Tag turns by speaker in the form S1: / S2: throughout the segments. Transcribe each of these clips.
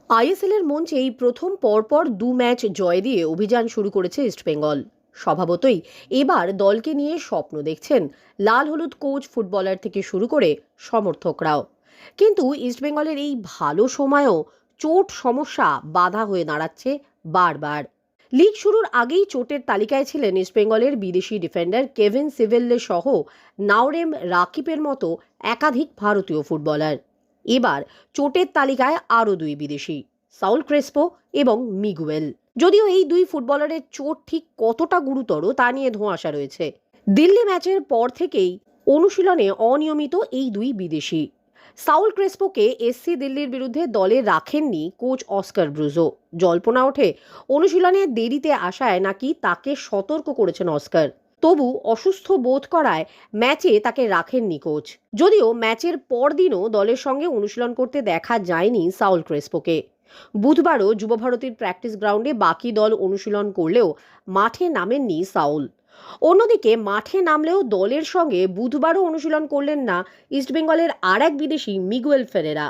S1: আইএসএলের মঞ্চে এই প্রথম পরপর ২ ম্যাচ জয় দিয়ে অভিযান শুরু করেছে ইস্টবেঙ্গল। স্বভাবতই এবার দলকে নিয়ে স্বপ্ন দেখছেন লাল হলুদ কোচ, ফুটবলার থেকে শুরু করে সমর্থকরাও। কিন্তু ইস্টবেঙ্গলের এই ভালো সময়েও চোট সমস্যা বাধা হয়ে দাঁড়াচ্ছে বারবার। লিগ শুরুর আগেই চোটের তালিকায় ছিলেন ইস্টবেঙ্গলের বিদেশি ডিফেন্ডার কেভিন সিভেল্লে সহ নাওরেম রাকিবের মতো একাধিক ভারতীয় ফুটবলার। এবার চোটের তালিকায় আরও ২ বিদেশি, সাউল ক্রেসপো এবং মিগুয়েল। যদিও এই ২ ফুটবলারের চোট ঠিক কতটা গুরুতর তা নিয়ে ধোঁয়াশা রয়েছে। দিল্লি ম্যাচের পর থেকেই অনুশীলনে অনিয়মিত এই ২ বিদেশি। সাউল ক্রেসপোকে এসসি দিল্লির বিরুদ্ধে দলে রাখেননি কোচ অস্কার ব্রুজো। জল্পনা ওঠে অনুশীলনে দেরিতে আসায় নাকি তাকে সতর্ক করেছেন অস্কার। তবু অসুস্থ বোধ করায় ম্যাচে তাকে রাখেননি কোচ। যদিও ম্যাচের পরদিনও দলের সঙ্গে অনুশীলন করতে দেখা যায়নি সাউল ক্রেসপোকে। বুধবারও যুবভারতীর প্র্যাকটিস গ্রাউন্ডে বাকি দল অনুশীলন করলেও মাঠে নামেননি সাউল। অন্যদিকে মাঠে নামলেও দলের সঙ্গে বুধবারও অনুশীলন করলেন না ইস্টবেঙ্গলের আর এক বিদেশি মিগুয়েল ফেরেরা।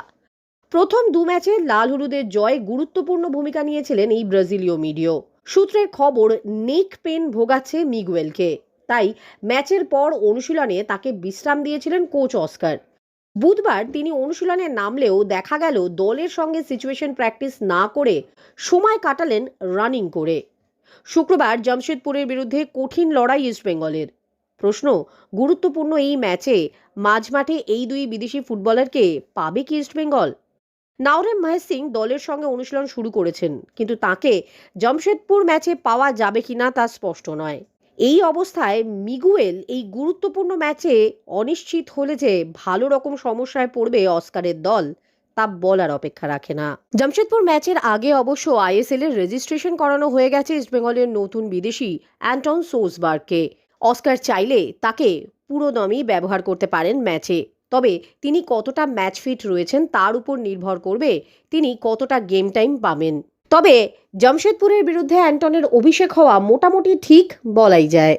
S1: প্রথম ২ ম্যাচে লাল হলুদের জয়ে গুরুত্বপূর্ণ ভূমিকা নিয়েছিলেন এই ব্রাজিলীয় মিডিও। সূত্রের খবর, নেক পেন ভোগাচ্ছে মিগুয়েলকে, তাই ম্যাচের পর অনুশীলনে তাকে বিশ্রাম দিয়েছিলেন কোচ অস্কার। বুধবার তিনি অনুশীলনে নামলেও দেখা গেল দলের সঙ্গে সিচুয়েশন প্র্যাকটিস না করে সময় কাটালেন রানিং করে। শুক্রবার জামশেদপুরের বিরুদ্ধে কঠিন লড়াই ইস্টবেঙ্গলের। প্রশ্ন, গুরুত্বপূর্ণ এই ম্যাচে মাঝমাঠে এই ২ বিদেশি ফুটবলারকে পাবে কি ইস্টবেঙ্গল? নাওরেম মহেশ সিং দলের সঙ্গে অনুশীলন শুরু করেছেন, কিন্তু তাকে জামশেদপুর ম্যাচে পাওয়া যাবে কিনা তা স্পষ্ট নয়। এই অবস্থায় মিগুয়েল এই গুরুত্বপূর্ণ ম্যাচে অনিশ্চিত হলে যে ভালো রকম সমস্যায় পড়বে অস্কারের দল, তা বলার অপেক্ষা রাখে না। জামশেদপুর ম্যাচের আগে অবশ্য আইএসএল এর রেজিস্ট্রেশন করানো হয়ে গেছে ইস্টবেঙ্গলের নতুন বিদেশি অ্যান্টন সোসবার্গকে। অস্কার চাইলে তাকে পুরোদমই ব্যবহার করতে পারেন ম্যাচে। তবে তিনি কতটা ম্যাচ ফিট রয়েছেন তার উপর নির্ভর করবে তিনি কতটা গেম টাইম পাবেন। তবে জামশেদপুরের বিরুদ্ধে অ্যান্টনের অভিষেক হওয়া মোটামুটি ঠিক বলাই যায়।